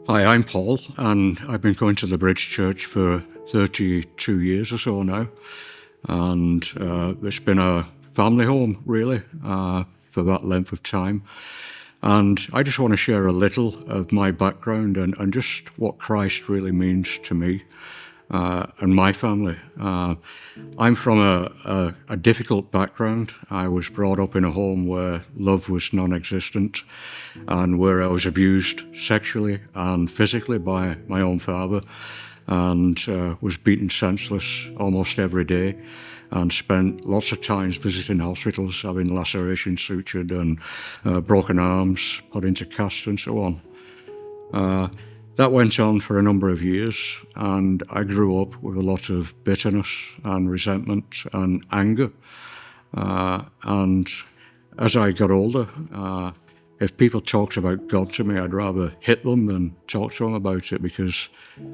Hi, I'm Paul, and I've been going to the Bridge Church for 32 years or so now. And it's been a family home, really, for that length of time. And I just want to share a little of my background and just what Christ really means to me and my family. I'm from a difficult background. I was brought up in a home where love was non-existent and where I was abused sexually and physically by my own father, and was beaten senseless almost every day, and spent lots of times visiting hospitals, having lacerations sutured and broken arms put into casts and so on. That went on for a number of years, and I grew up with a lot of bitterness and resentment and anger. And as I got older, if people talked about God to me, I'd rather hit them than talk to them about it, because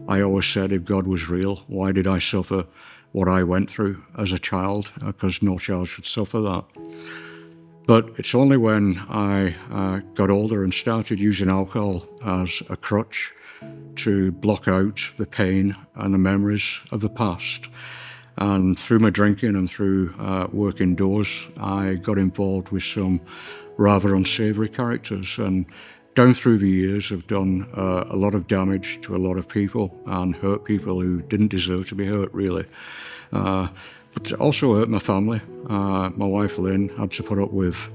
I always said, if God was real, why did I suffer what I went through as a child? Because no child should suffer that. But it's only when I got older and started using alcohol as a crutch to block out the pain and the memories of the past. And through my drinking and through work indoors, I got involved with some rather unsavoury characters, and down through the years have done a lot of damage to a lot of people and hurt people who didn't deserve to be hurt, really. But also hurt my family. My wife Lynn had to put up with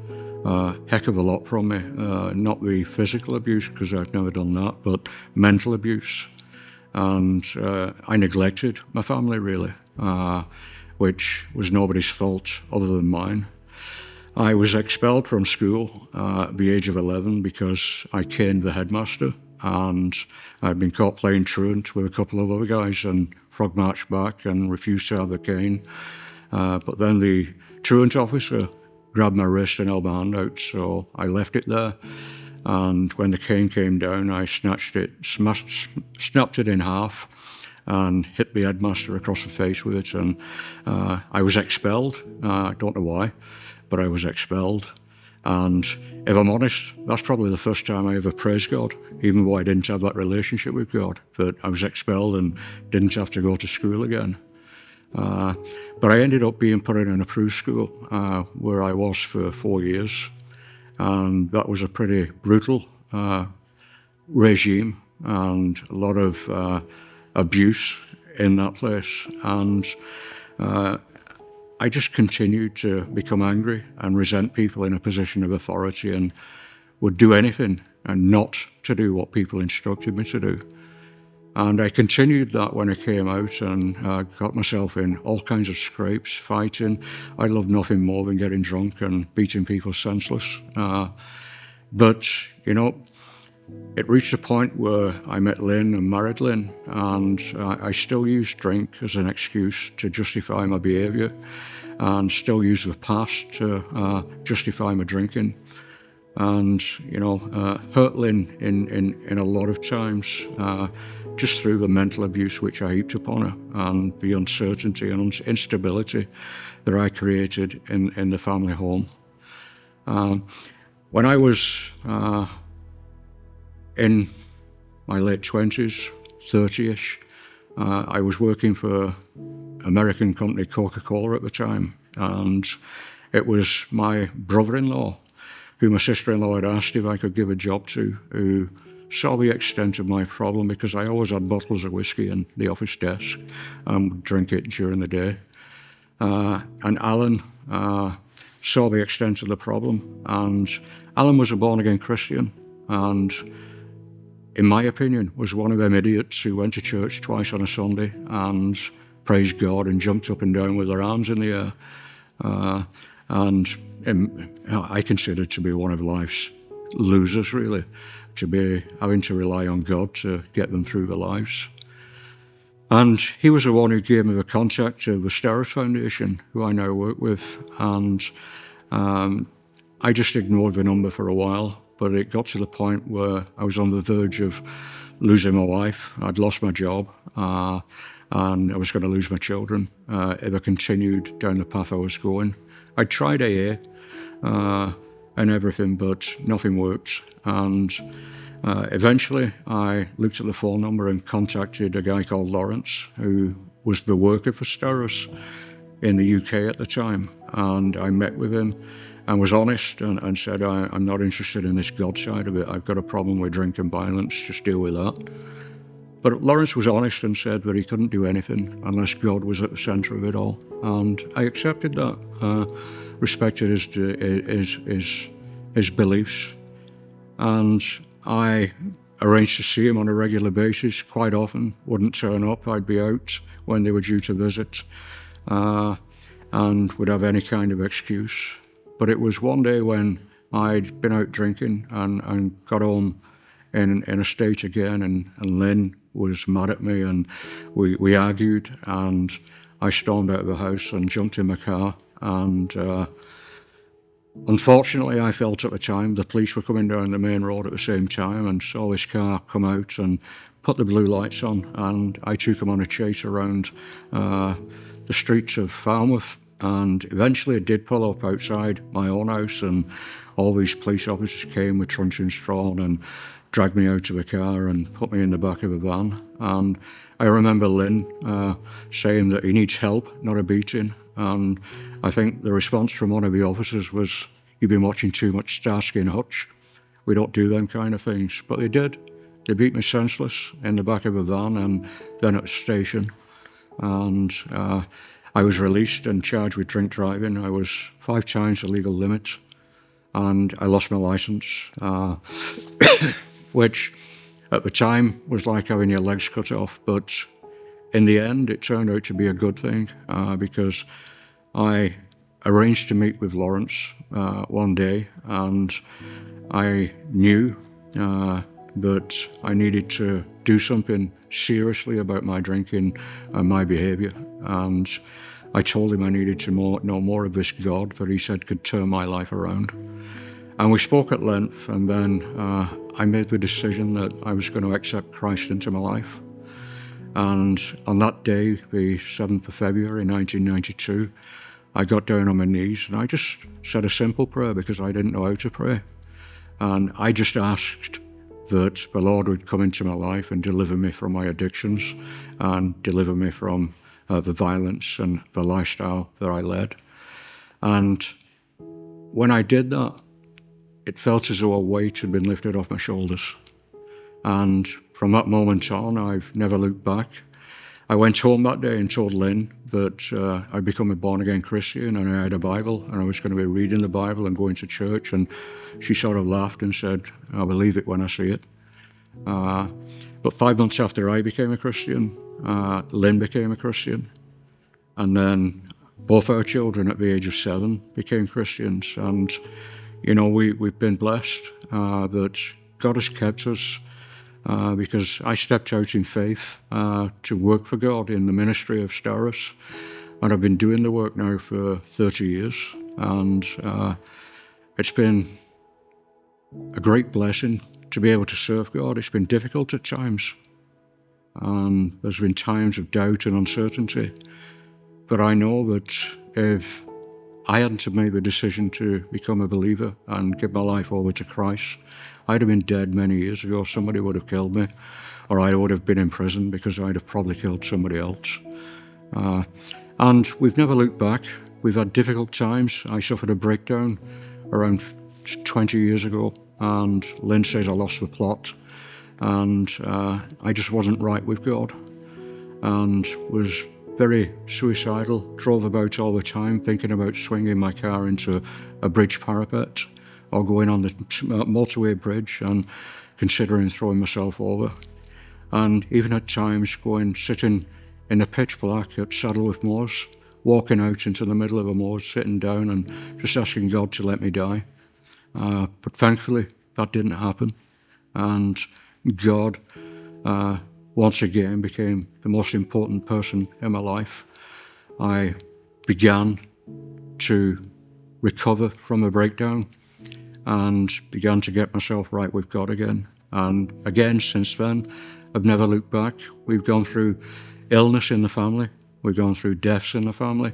a heck of a lot from me. Not the physical abuse, because I've never done that, but mental abuse. And I neglected my family, really, which was nobody's fault other than mine. I was expelled from school at the age of 11 because I caned the headmaster, and I'd been caught playing truant with a couple of other guys and frog marched back and refused to have the cane. But then the truant officer grabbed my wrist and held my hand out, so I left it there. And when the cane came down, I snatched it, snapped it in half, and hit the headmaster across the face with it. And I was expelled. I don't know why, but I was expelled. And if I'm honest, that's probably the first time I ever praised God, even though I didn't have that relationship with God, that I was expelled and didn't have to go to school again. But I ended up being put in an approved school where I was for 4 years. And that was a pretty brutal regime and a lot of abuse in that place. And I just continued to become angry and resent people in a position of authority, and would do anything and not to do what people instructed me to do. And I continued that when I came out, and got myself in all kinds of scrapes, fighting. I loved nothing more than getting drunk and beating people senseless. But, you know, it reached a point where I met Lynn and married Lynn, and I still use drink as an excuse to justify my behaviour, and still use the past to justify my drinking. And, you know, hurt Lynn in a lot of times, just through the mental abuse which I heaped upon her, and the uncertainty and instability that I created in the family home. When I was in my late 20s, 30-ish, I was working for American company Coca-Cola at the time, and it was my brother-in-law, who my sister-in-law had asked if I could give a job to, who saw the extent of my problem, because I always had bottles of whiskey in the office desk and would drink it during the day. And Alan saw the extent of the problem, and Alan was a born-again Christian, and in my opinion, was one of them idiots who went to church twice on a Sunday and praised God and jumped up and down with their arms in the air. And I considered to be one of life's losers, really, to be having to rely on God to get them through their lives. And he was the one who gave me the contact of the Starrett Foundation, who I now work with. And I just ignored the number for a while, but it got to the point where I was on the verge of losing my wife. I'd lost my job, and I was going to lose my children if I continued down the path I was going. I tried AA and everything, but nothing worked. And Eventually, I looked at the phone number and contacted a guy called Lawrence, who was the worker for Stirrers in the UK at the time. And I met with him and was honest and said, I'm not interested in this God side of it. I've got a problem with drink and violence, just deal with that. But Lawrence was honest and said that he couldn't do anything unless God was at the centre of it all. And I accepted that, respected his beliefs. And I arranged to see him on a regular basis, quite often, wouldn't turn up. I'd be out when they were due to visit, and would have any kind of excuse. But it was one day when I'd been out drinking and got home in a state again, and Lynn was mad at me, and we argued, and I stormed out of the house and jumped in my car, and unfortunately, I felt at the time the police were coming down the main road at the same time and saw his car come out and put the blue lights on, and I took him on a chase around the streets of Falmouth, and eventually it did pull up outside my own house, and all these police officers came with truncheons drawn and dragged me out of the car and put me in the back of a van. And I remember Lynn saying that he needs help, not a beating. And I think the response from one of the officers was, "You've been watching too much Starsky and Hutch. We don't do them kind of things." But they did. They beat me senseless in the back of a van and then at the station. And I was released and charged with drink driving. I was 5 times the legal limit, and I lost my licence, which at the time was like having your legs cut off. But in the end, it turned out to be a good thing, because I arranged to meet with Lawrence one day, and I knew that I needed to do something seriously about my drinking and my behaviour. And I told him I needed to know more of this God that he said could turn my life around. And we spoke at length, and then I made the decision that I was going to accept Christ into my life. And on that day, the 7th of February 1992, I got down on my knees and I just said a simple prayer because I didn't know how to pray. And I just asked that the Lord would come into my life and deliver me from my addictions and deliver me from the violence and the lifestyle that I led. And when I did that, it felt as though a weight had been lifted off my shoulders. And from that moment on, I've never looked back. I went home that day and told Lynn that I'd become a born-again Christian and I had a Bible and I was going to be reading the Bible and going to church. And she sort of laughed and said, "I'll believe it when I see it." But 5 months after I became a Christian, Lynn became a Christian. And then both our children at the age of 7 became Christians. And, you know, we've been blessed that God has kept us. Because I stepped out in faith to work for God in the ministry of Stirrers, and I've been doing the work now for 30 years, and it's been a great blessing to be able to serve God. It's been difficult at times, and there's been times of doubt and uncertainty, but I know that if I hadn't have made the decision to become a believer and give my life over to Christ, I'd have been dead many years ago. Somebody would have killed me, or I would have been in prison because I'd have probably killed somebody else. And we've never looked back. We've had difficult times. I suffered a breakdown around 20 years ago, and Lynn says I lost the plot, and I just wasn't right with God, and was very suicidal, drove about all the time thinking about swinging my car into a bridge parapet or going on the motorway bridge and considering throwing myself over. And even at times sitting in the pitch black at Saddleworth Moors, walking out into the middle of a moor, sitting down and just asking God to let me die. But thankfully, that didn't happen. And God, once again, became the most important person in my life. I began to recover from a breakdown and began to get myself right with God again. And again, since then, I've never looked back. We've gone through illness in the family. We've gone through deaths in the family.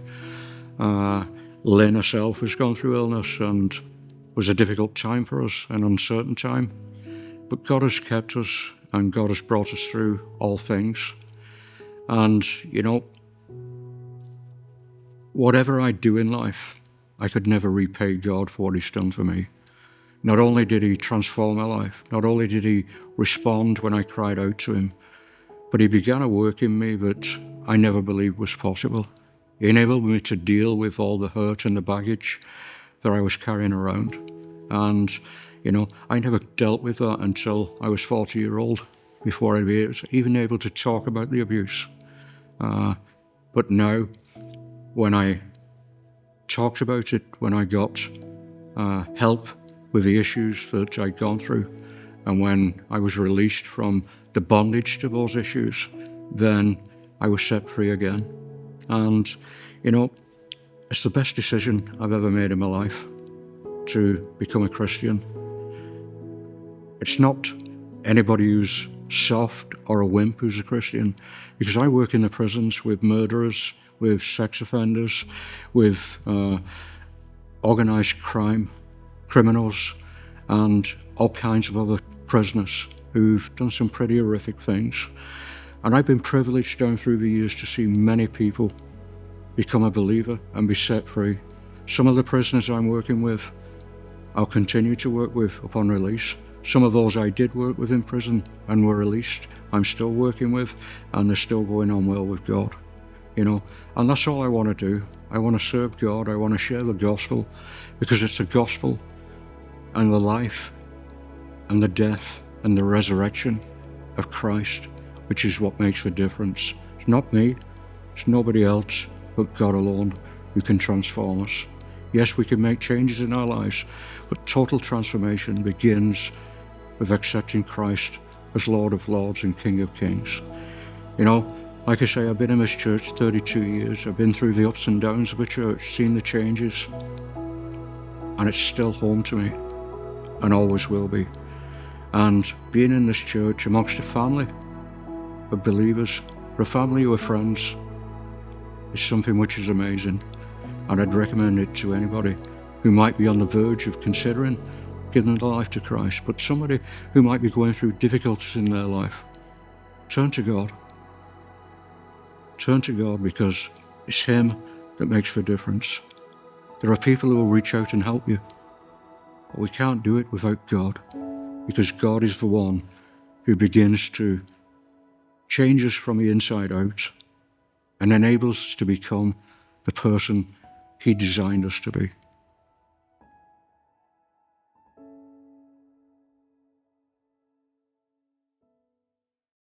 Lynn herself has gone through illness, and it was a difficult time for us, an uncertain time. But God has kept us, and God has brought us through all things. And, whatever I do in life, I could never repay God for what he's done for me. Not only did he transform my life, not only did he respond when I cried out to him, but he began a work in me that I never believed was possible. He enabled me to deal with all the hurt and the baggage that I was carrying around. And, I never dealt with that until I was 40-year-old, before I was even able to talk about the abuse. But now, when I talked about it, when I got help with the issues that I'd gone through, and when I was released from the bondage to those issues, then I was set free again. And, it's the best decision I've ever made in my life to become a Christian. It's not anybody who's soft or a wimp who's a Christian, because I work in the prisons with murderers, with sex offenders, with organised crime, criminals, and all kinds of other prisoners who've done some pretty horrific things. And I've been privileged down through the years to see many people become a believer and be set free. Some of the prisoners I'm working with, I'll continue to work with upon release. Some of those I did work with in prison and were released, I'm still working with, and they're still going on well with God. And that's all I want to do. I want to serve God. I want to share the gospel, because it's the gospel and the life and the death and the resurrection of Christ, which is what makes the difference. It's not me, it's nobody else but God alone who can transform us. Yes, we can make changes in our lives, but total transformation begins with accepting Christ as Lord of Lords and King of Kings. Like I say, I've been in this church 32 years. I've been through the ups and downs of the church, seen the changes, and it's still home to me, and always will be. And being in this church amongst a family of believers, or a family who are friends, is something which is amazing. And I'd recommend it to anybody who might be on the verge of considering giving their life to Christ, but somebody who might be going through difficulties in their life. Turn to God. Turn to God, because it's him that makes the difference. There are people who will reach out and help you, but we can't do it without God, because God is the one who begins to change us from the inside out and enables us to become the person he designed us to be.